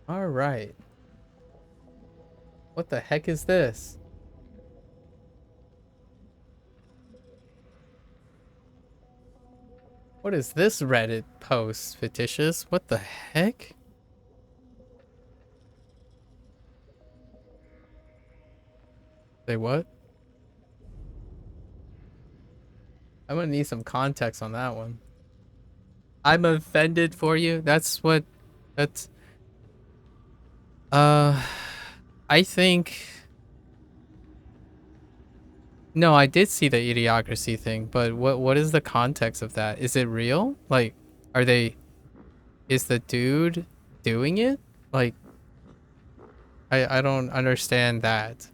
All right. What the heck is this? What is this Reddit post, fictitious? What the heck? Say what? I'm gonna need some context on that one. I'm offended for you. That's uh I think no, I did see the idiocracy thing, but what is the context of that? Is it real? Like, are they is the dude doing it? Like, I don't understand that.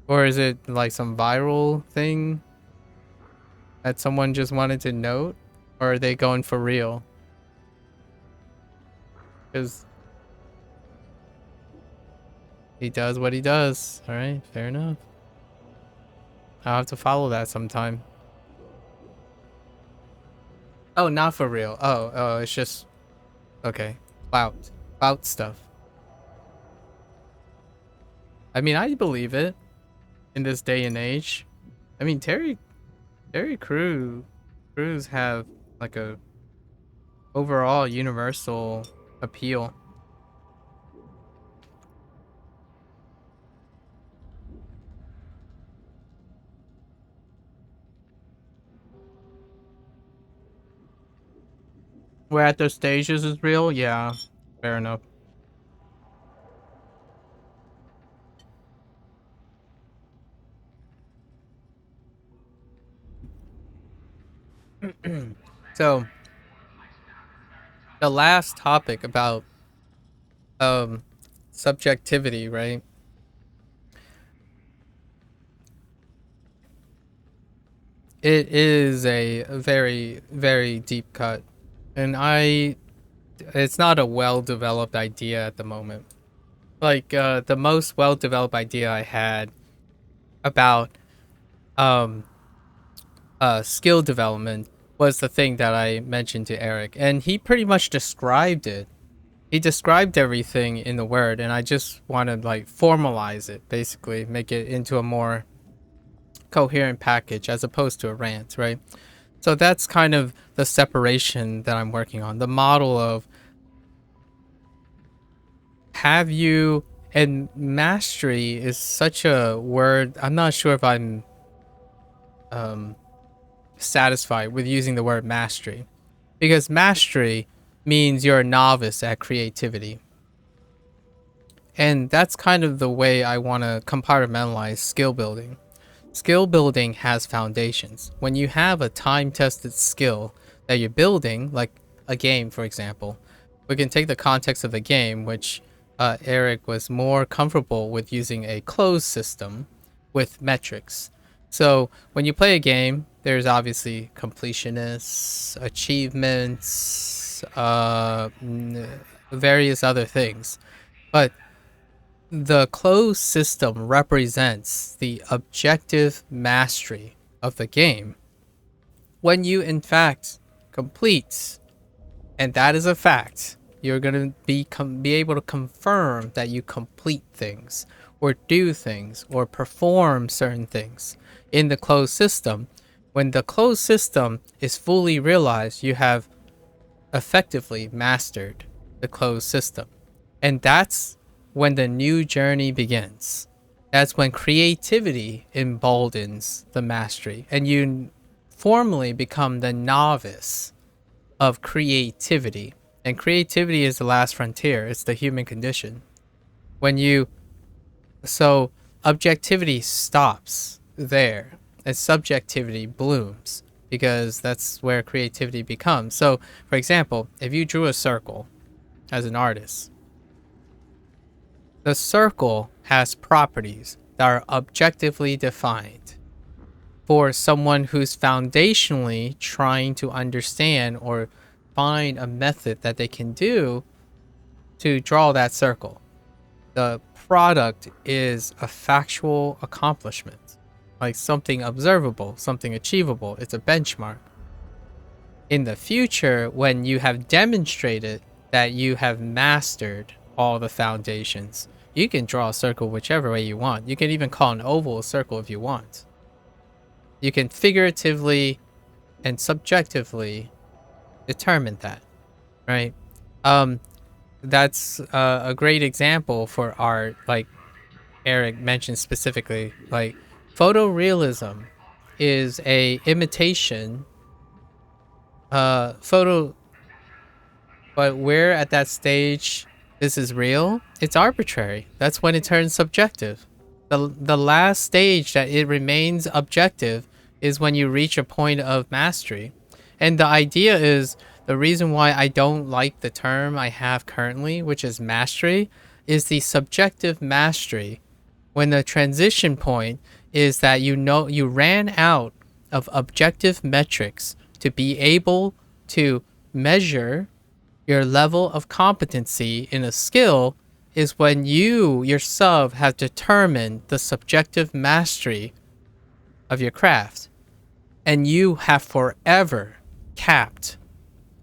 Or is it like some viral thing that someone just wanted to note? Or are they going for real? Because he does what he does. Alright, fair enough. I'll have to follow that sometime. Oh, not for real. Oh, it's just okay. Clout stuff. I mean, I believe it in this day and age. I mean, Terry Crews have like a overall universal appeal. Where at those stages is real, yeah, fair enough. So the last topic about subjectivity, right? It is a very, very deep cut. And it's not a well developed idea at the moment. Like, the most well developed idea I had about um, skill development was the thing that I mentioned to Eric. And he pretty much described it. He described everything in the word, and I just want to, like, formalize it, basically, make it into a more coherent package as opposed to a rant, right? So that's kind of the separation that I'm working on. The model of have you, and mastery is such a word. I'm not sure if I'm satisfied with using the word mastery, because mastery means you're a novice at creativity. And that's kind of the way I want to compartmentalize skill building. Skill building has foundations. When you have a time-tested skill that you're building, like a game, for example, we can take the context of the game, which Eric was more comfortable with using a closed system with metrics. So when you play a game, there's obviously completionists, achievements, various other things. But the closed system represents the objective mastery of the game. When you, in fact, complete, and that is a fact, you're going to be able to confirm that you complete things, or do things, or perform certain things in the closed system. When the closed system is fully realized, you have effectively mastered the closed system. And that's when the new journey begins. That's when creativity emboldens the mastery, and you formally become the novice of creativity. And creativity is the last frontier, it's the human condition. When you so objectivity stops there and subjectivity blooms, because that's where creativity becomes. So, for example, if you drew a circle as an artist, the circle has properties that are objectively defined for someone who's foundationally trying to understand or find a method that they can do to draw that circle. The product is a factual accomplishment, like something observable, something achievable. It's a benchmark. In the future, when you have demonstrated that you have mastered all the foundations. You can draw a circle whichever way you want. You can even call an oval a circle if you want. You can figuratively and subjectively determine that, right? That's a great example for art, like Eric mentioned specifically. Like photorealism is a imitation photo, but where at that stage this is real, it's arbitrary. That's when it turns subjective. The last stage that it remains objective is when you reach a point of mastery. And the idea is, the reason why I don't like the term I have currently, which is mastery, is the subjective mastery. When the transition point is that you ran out of objective metrics to be able to measure your level of competency in a skill, is when you yourself have determined the subjective mastery of your craft. And you have forever capped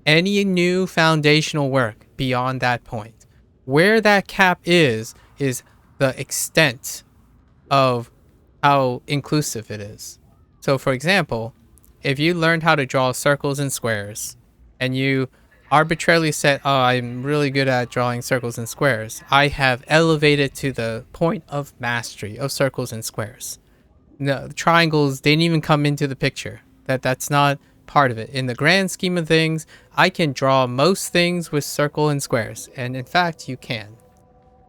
any new foundational work beyond that point. Where that cap is the extent of how inclusive it is. So for example, if you learned how to draw circles and squares, and you arbitrarily said, oh, I'm really good at drawing circles and squares, I have elevated to the point of mastery of circles and squares. No, the triangles didn't even come into the picture. That's not part of it. In the grand scheme of things, I can draw most things with circle and squares, and in fact, you can.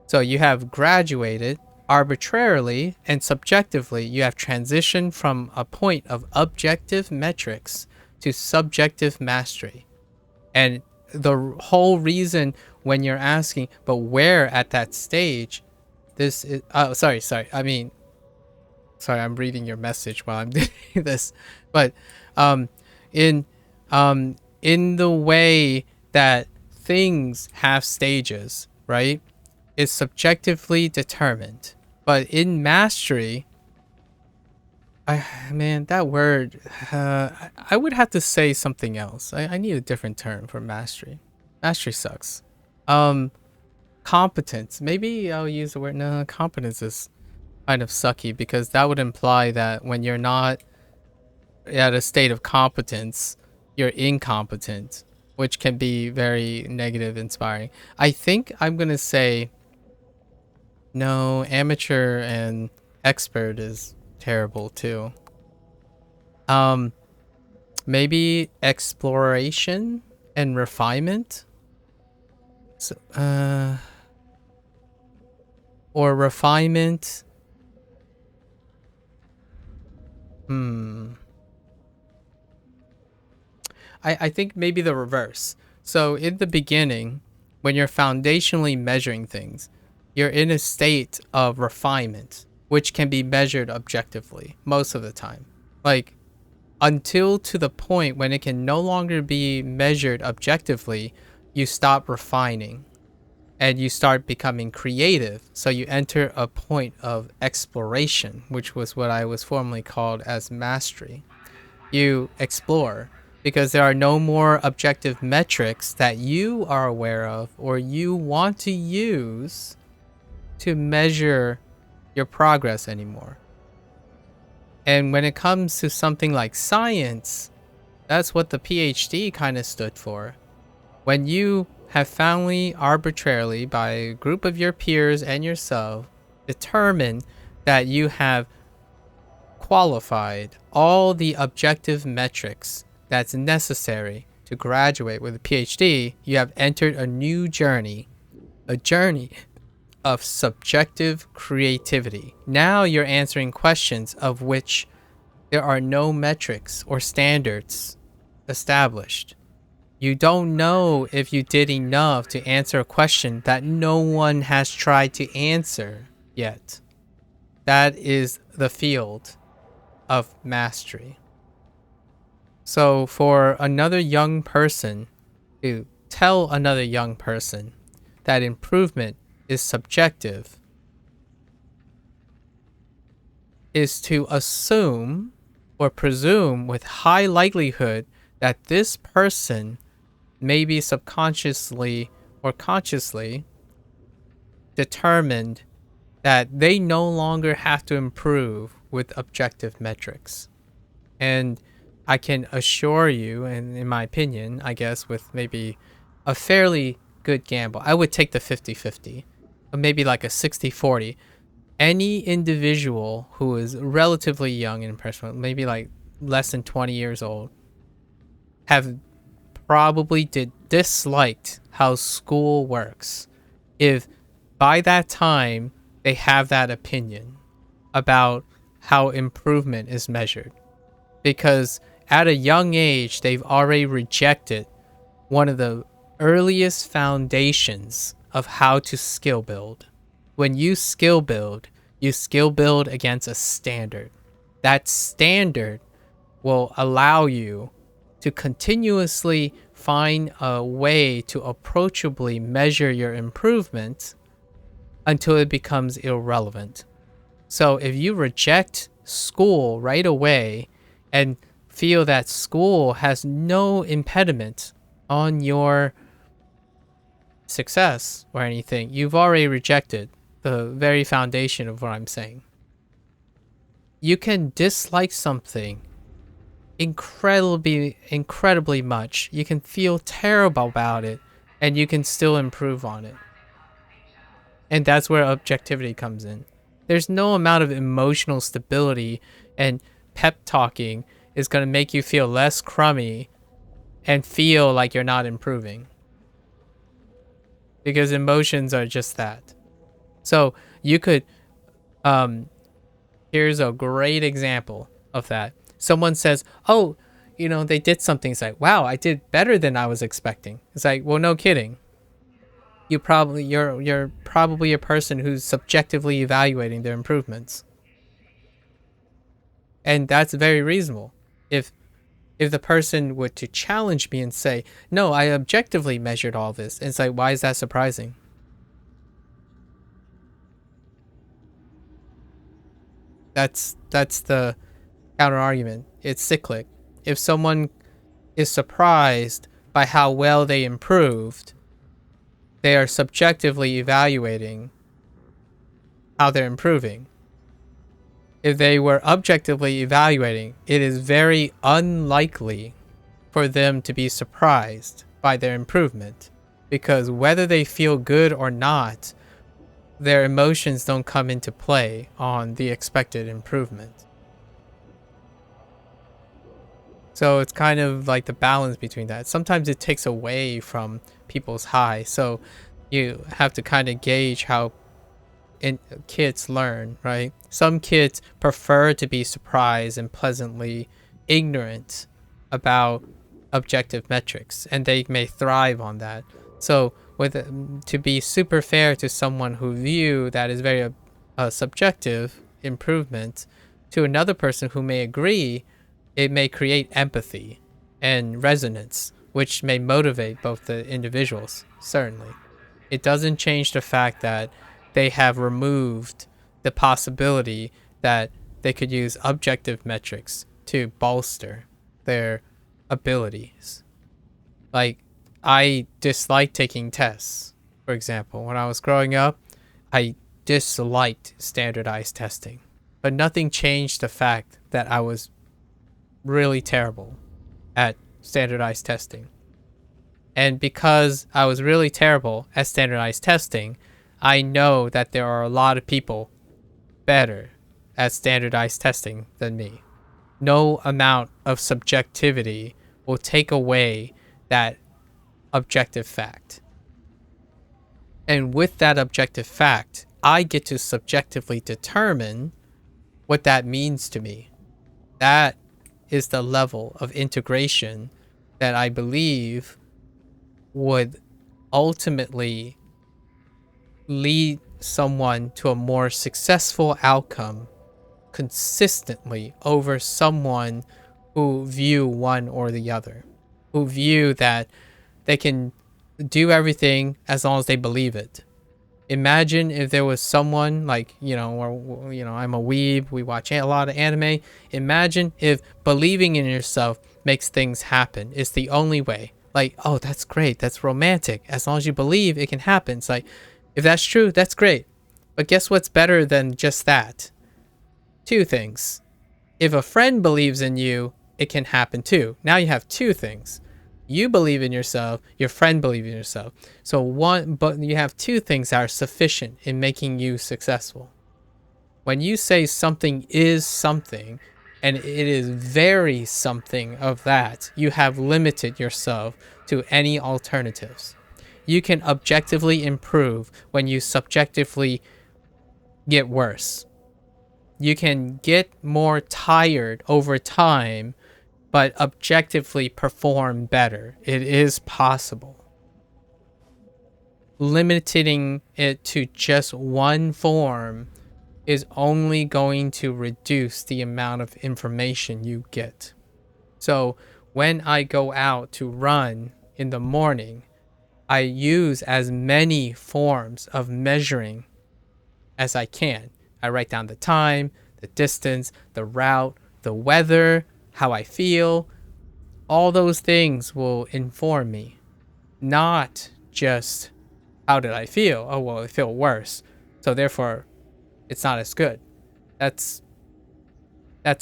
So you have graduated arbitrarily and subjectively. You have transitioned from a point of objective metrics to subjective mastery. And the whole reason when you're asking, but where at that stage, this is, sorry, I'm reading your message while I'm doing this, but in the way that things have stages, right, is subjectively determined. But in mastery, that word, I would have to say something else. I need a different term for mastery. Mastery sucks. Competence. Maybe I'll use the word, no, competence is kind of sucky, because that would imply that when you're not at a state of competence, you're incompetent, which can be very negative inspiring. I think I'm gonna say no, amateur and expert is terrible too. Maybe exploration and refinement, so, or refinement. I think maybe the reverse. So in the beginning, when you're foundationally measuring things, you're in a state of refinement, which can be measured objectively most of the time. Like, until to the point when it can no longer be measured objectively, you stop refining and you start becoming creative. So you enter a point of exploration, which was what I was formerly called as mastery. You explore because there are no more objective metrics that you are aware of or you want to use to measure your progress anymore. And when it comes to something like science, that's what the PhD kind of stood for. When you have finally arbitrarily, by a group of your peers and yourself, determined that you have qualified all the objective metrics that's necessary to graduate with a PhD, you have entered a new journey, a journey of subjective creativity. Now you're answering questions of which there are no metrics or standards established. You don't know if you did enough to answer a question that no one has tried to answer yet. That is the field of mastery. So for another young person to tell another young person that improvement is subjective is to assume or presume with high likelihood that this person maybe subconsciously or consciously determined that they no longer have to improve with objective metrics. And I can assure you, and in my opinion, I guess with maybe a fairly good gamble, I would take the 50-50, or maybe like a 60-40. Any individual who is relatively young and impressionable, maybe like less than 20 years old, have probably disliked how school works if by that time they have that opinion about how improvement is measured. Because at a young age, they've already rejected one of the earliest foundations of how to skill build. When you skill build against a standard. That standard will allow you to continuously find a way to approachably measure your improvement until it becomes irrelevant. So if you reject school right away and feel that school has no impediment on your success or anything, you've already rejected the very foundation of what I'm saying. You can dislike something incredibly much. You can feel terrible about it, and you can still improve on it. And that's where objectivity comes in. There's no amount of emotional stability and pep talking is going to make you feel less crummy and feel like you're not improving. Because emotions are just that. So you could, here's a great example of that. Someone says, oh, you know, they did something. It's like, wow, I did better than I was expecting. It's like, well, no kidding. You're probably a person who's subjectively evaluating their improvements. And that's very reasonable. If the person were to challenge me and say, no, I objectively measured all this, it's like, why is that surprising? That's the counter argument. It's cyclic. If someone is surprised by how well they improved, they are subjectively evaluating how they're improving. If they were objectively evaluating, it is very unlikely for them to be surprised by their improvement, because whether they feel good or not, their emotions don't come into play on the expected improvement. So it's kind of like the balance between that. Sometimes it takes away from people's high, so you have to kind of gauge how kids learn, right? Some kids prefer to be surprised and pleasantly ignorant about objective metrics, and they may thrive on that. So to be super fair to someone who view that as very subjective improvement to another person who may agree, it may create empathy and resonance, which may motivate both the individuals, certainly. It doesn't change the fact that they have removed the possibility that they could use objective metrics to bolster their abilities. Like, I dislike taking tests, for example. When I was growing up, I disliked standardized testing. But nothing changed the fact that I was really terrible at standardized testing. And because I was really terrible at standardized testing, I know that there are a lot of people better at standardized testing than me. No amount of subjectivity will take away that objective fact. And with that objective fact, I get to subjectively determine what that means to me. That is the level of integration that I believe would ultimately lead someone to a more successful outcome consistently over someone who view one or the other, who view that they can do everything as long as they believe it. Imagine if there was someone like, I'm a weeb, we watch a lot of anime. Imagine if believing in yourself makes things happen. It's the only way. Like, oh, that's great. That's romantic. As long as you believe it can happen. It's like, if that's true, that's great. But guess what's better than just that? Two things. If a friend believes in you, it can happen too. Now you have two things. You believe in yourself, your friend believes in yourself. So but you have two things that are sufficient in making you successful. When you say something is something, and it is very something of that, you have limited yourself to any alternatives. You can objectively improve when you subjectively get worse. You can get more tired over time, but objectively perform better. It is possible. Limiting it to just one form is only going to reduce the amount of information you get. So when I go out to run in the morning, I use as many forms of measuring as I can. I write down the time, the distance, the route, the weather, how I feel. All those things will inform me, not just how did I feel? Oh, well, I feel worse. So therefore, it's not as good. That's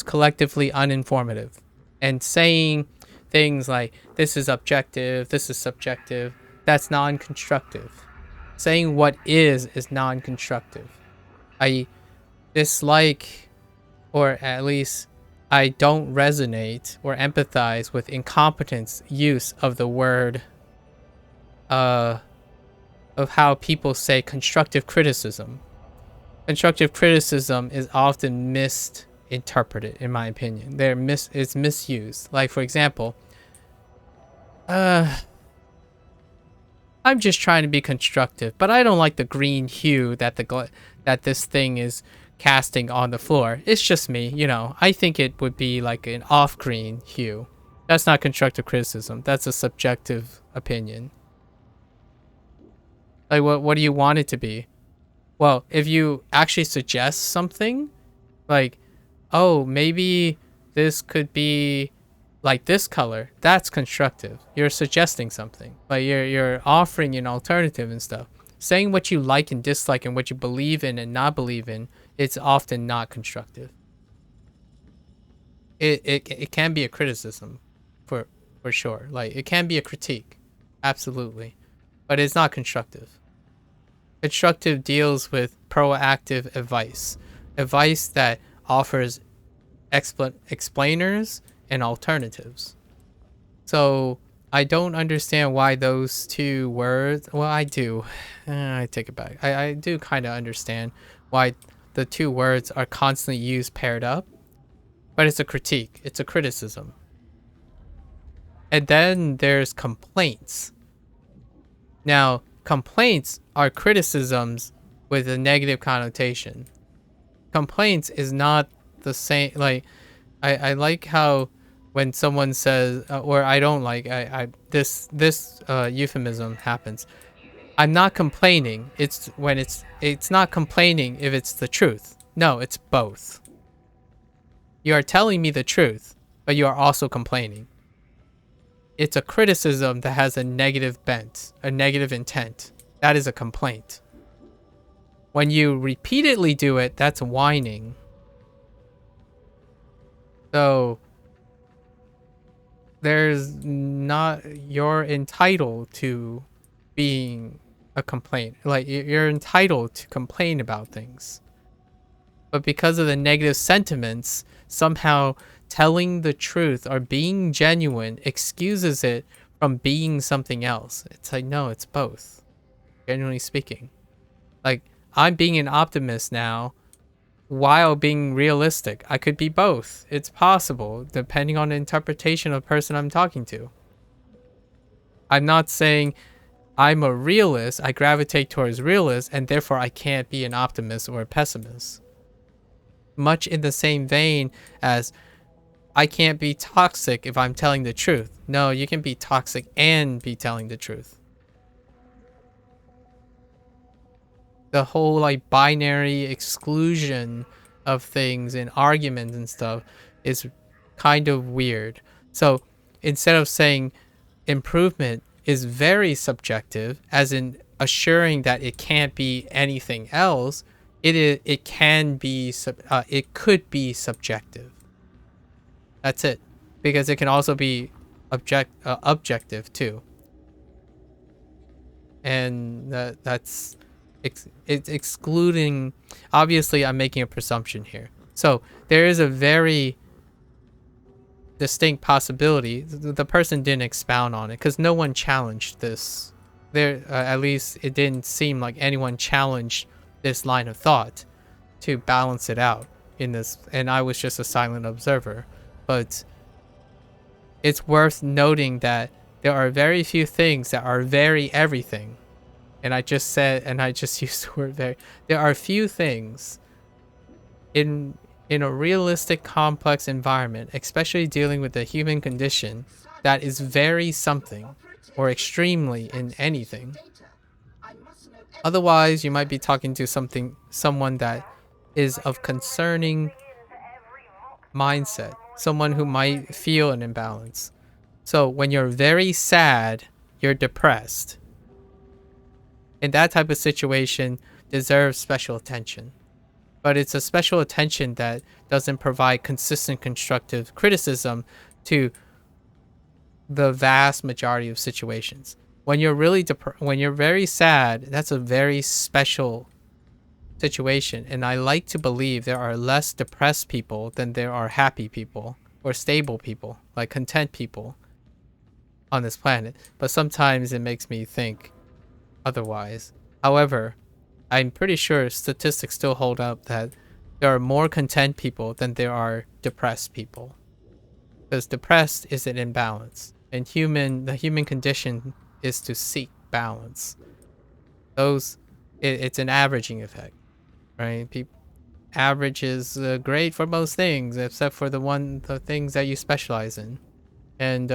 collectively uninformative. And saying things like this is objective, this is subjective, that's non-constructive. Saying what is non-constructive. I dislike, or at least I don't resonate or empathize with incompetence use of the word of how people say constructive criticism. Constructive criticism is often misinterpreted, in my opinion. It's misused. Like, for example, I'm just trying to be constructive, but I don't like the green hue that that this thing is casting on the floor. It's just me, you know. I think it would be like an off-green hue. That's not constructive criticism. That's a subjective opinion. Like, what do you want it to be? Well, if you actually suggest something, like, oh, maybe this could be like this color, that's constructive. You're suggesting something. Like, you're offering an alternative and stuff. Saying what you like and dislike and what you believe in and not believe in, it's often not constructive. It can be a criticism, for sure. Like, it can be a critique, absolutely, but it's not constructive. Constructive deals with proactive advice that offers explainers and alternatives. So I don't understand why those two words. Well, I do. I take it back. I do kind of understand why the two words are constantly used paired up, but it's a critique. It's a criticism. And then there's complaints. Now, complaints are criticisms with a negative connotation. Complaints is not the same. Like, I like how when someone says, or I don't like, this euphemism happens. I'm not complaining. It's when it's not complaining if it's the truth. No, it's both. You are telling me the truth, but you are also complaining. It's a criticism that has a negative bent, a negative intent. That is a complaint. When you repeatedly do it, that's whining. So you're entitled to being a complaint. Like, you're entitled to complain about things. But because of the negative sentiments, somehow telling the truth or being genuine excuses it from being something else. It's like, no, it's both. Genuinely speaking. Like, I'm being an optimist now while being realistic. I could be both. It's possible, depending on the interpretation of the person I'm talking to. I'm not saying I'm a realist, I gravitate towards realist, and therefore I can't be an optimist or a pessimist. Much in the same vein as I can't be toxic if I'm telling the truth. No, you can be toxic and be telling the truth. The whole like binary exclusion of things and arguments and stuff is kind of weird. So instead of saying improvement is very subjective, as in assuring that it can't be anything else. It can be it could be subjective. That's it, because it can also be objective too, and it's excluding. Obviously, I'm making a presumption here, so there is a very distinct possibility. The person didn't expound on it because no one challenged this. There, at least it didn't seem like anyone challenged this line of thought to balance it out in this, and I was just a silent observer. But it's worth noting that there are very few things that are very everything. And I just said, and I just used the word very. There are few things in a realistic, complex environment, especially dealing with the human condition, that is very something or extremely in anything. Otherwise, you might be talking to someone that is of concerning mindset, someone who might feel an imbalance. So when you're very sad, you're depressed. In that type of situation, deserves special attention. But it's a special attention that doesn't provide consistent constructive criticism to the vast majority of situations. When you're really when you're very sad, that's a very special situation, and I like to believe there are less depressed people than there are happy people or stable people, like content people on this planet. But sometimes it makes me think otherwise. However, I'm pretty sure statistics still hold up that there are more content people than there are depressed people. Because depressed is an imbalance, and the human condition is to seek balance. It's an averaging effect, right? Average is great for most things, except for the things that you specialize in. And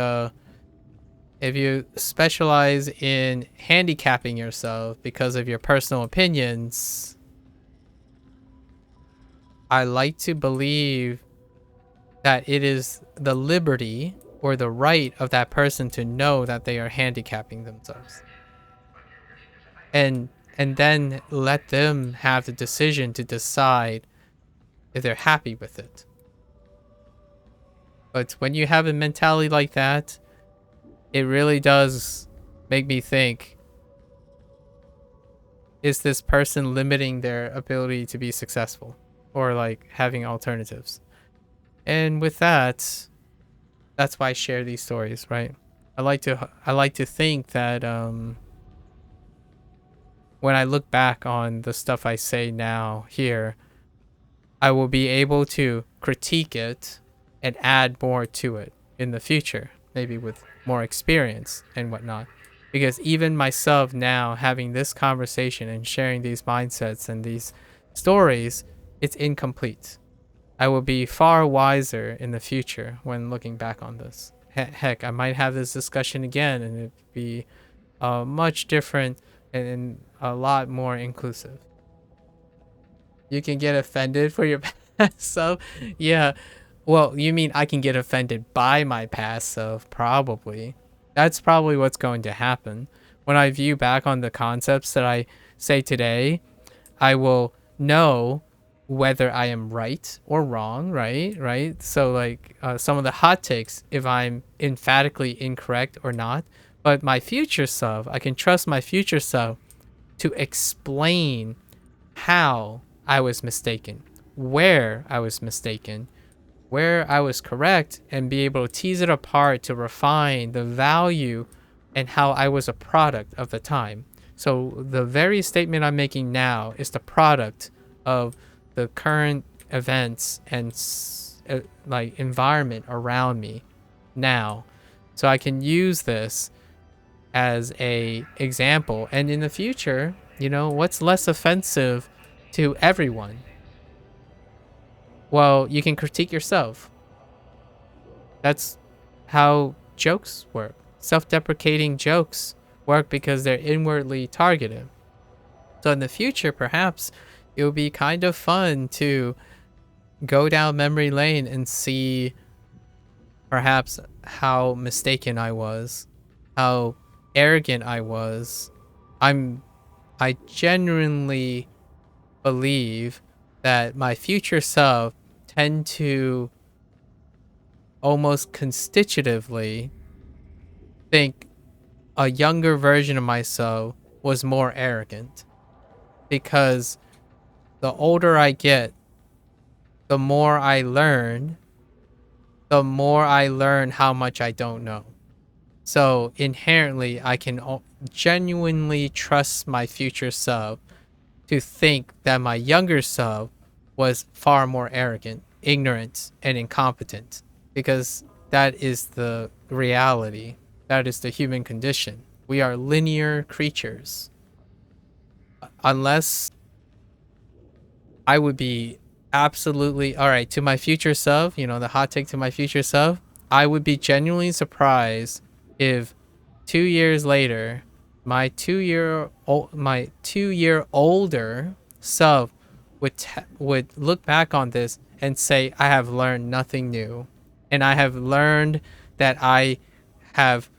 if you specialize in handicapping yourself because of your personal opinions, I like to believe that it is the liberty or the right of that person to know that they are handicapping themselves. And then let them have the decision to decide if they're happy with it. But when you have a mentality like that, it really does make me think, is this person limiting their ability to be successful or like having alternatives? And with that, that's why I share these stories, right? I like to think that when I look back on the stuff I say now here, I will be able to critique it and add more to it in the future, maybe with more experience and whatnot. Because even myself now having this conversation and sharing these mindsets and these stories, it's incomplete. I will be far wiser in the future when looking back on this. Heck, I might have this discussion again and it'd be much different and a lot more inclusive. You can get offended for your past self? Yeah. Well, you mean I can get offended by my past self? Probably. That's probably what's going to happen. When I view back on the concepts that I say today, I will know whether I am right or wrong, right? So like some of the hot takes, if I'm emphatically incorrect or not. But my future self, I can trust my future self to explain how I was mistaken, where I was mistaken, where I was correct, and be able to tease it apart to refine the value and how I was a product of the time. So the very statement I'm making now is the product of the current events and like environment around me now. So I can use this as a example, and in the future, what's less offensive to everyone? Well, you can critique yourself. That's how jokes work. Self-deprecating jokes work because they're inwardly targeted. So in the future, perhaps it would be kind of fun to go down memory lane and see perhaps how mistaken I was how arrogant I was, I genuinely believe that my future self tend to almost constitutively think a younger version of myself was more arrogant, because the older I get, the more I learn, how much I don't know. So inherently, I can genuinely trust my future self to think that my younger self was far more arrogant, ignorant, and incompetent, because that is the reality. That is the human condition. We are linear creatures. Unless I would be absolutely, all right, to my future self, the hot take to my future self, I would be genuinely surprised if 2 years later, my 2 year older self would look back on this and say, I have learned nothing new, and I have learned that I have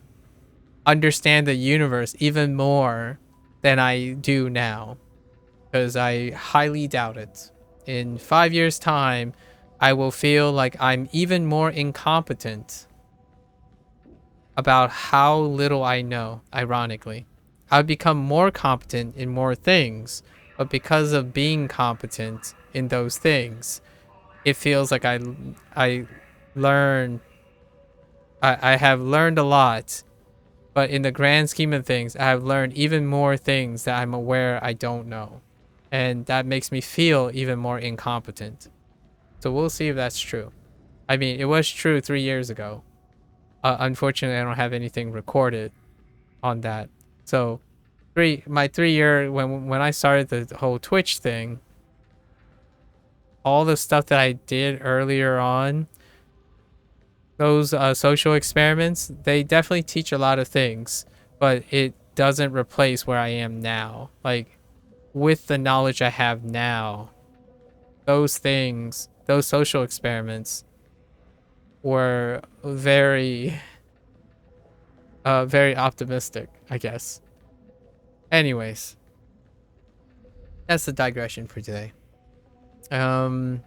understand the universe even more than I do now, because I highly doubt it. In 5 years' time, I will feel like I'm even more incompetent about how little I know, ironically. I've become more competent in more things, but because of being competent in those things, it feels like I learn I have learned a lot, but in the grand scheme of things, I have learned even more things that I'm aware I don't know. And that makes me feel even more incompetent. So we'll see if that's true. I mean, it was true 3 years ago. Unfortunately, I don't have anything recorded on that. So my 3 year, when I started the whole Twitch thing, all the stuff that I did earlier on, those social experiments, they definitely teach a lot of things, but it doesn't replace where I am now. Like, with the knowledge I have now, those things, those social experiments were very, very optimistic, I guess. Anyways, that's the digression for today. I'll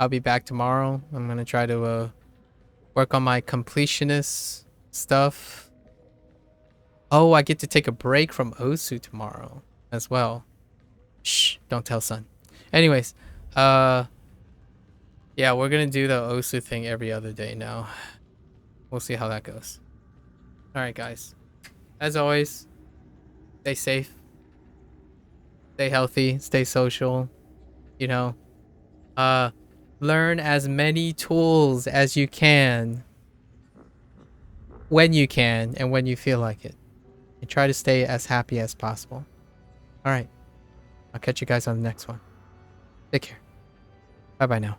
be back tomorrow. I'm gonna try to work on my completionist stuff. Oh, I get to take a break from Osu tomorrow as well. Shh, don't tell son. Anyways, yeah, we're gonna do the Osu thing every other day now. We'll see how that goes. Alright, guys. As always, stay safe, stay healthy, stay social, you know. Learn as many tools as you can when you can and when you feel like it. And try to stay as happy as possible. Alright. I'll catch you guys on the next one. Take care. Bye bye now.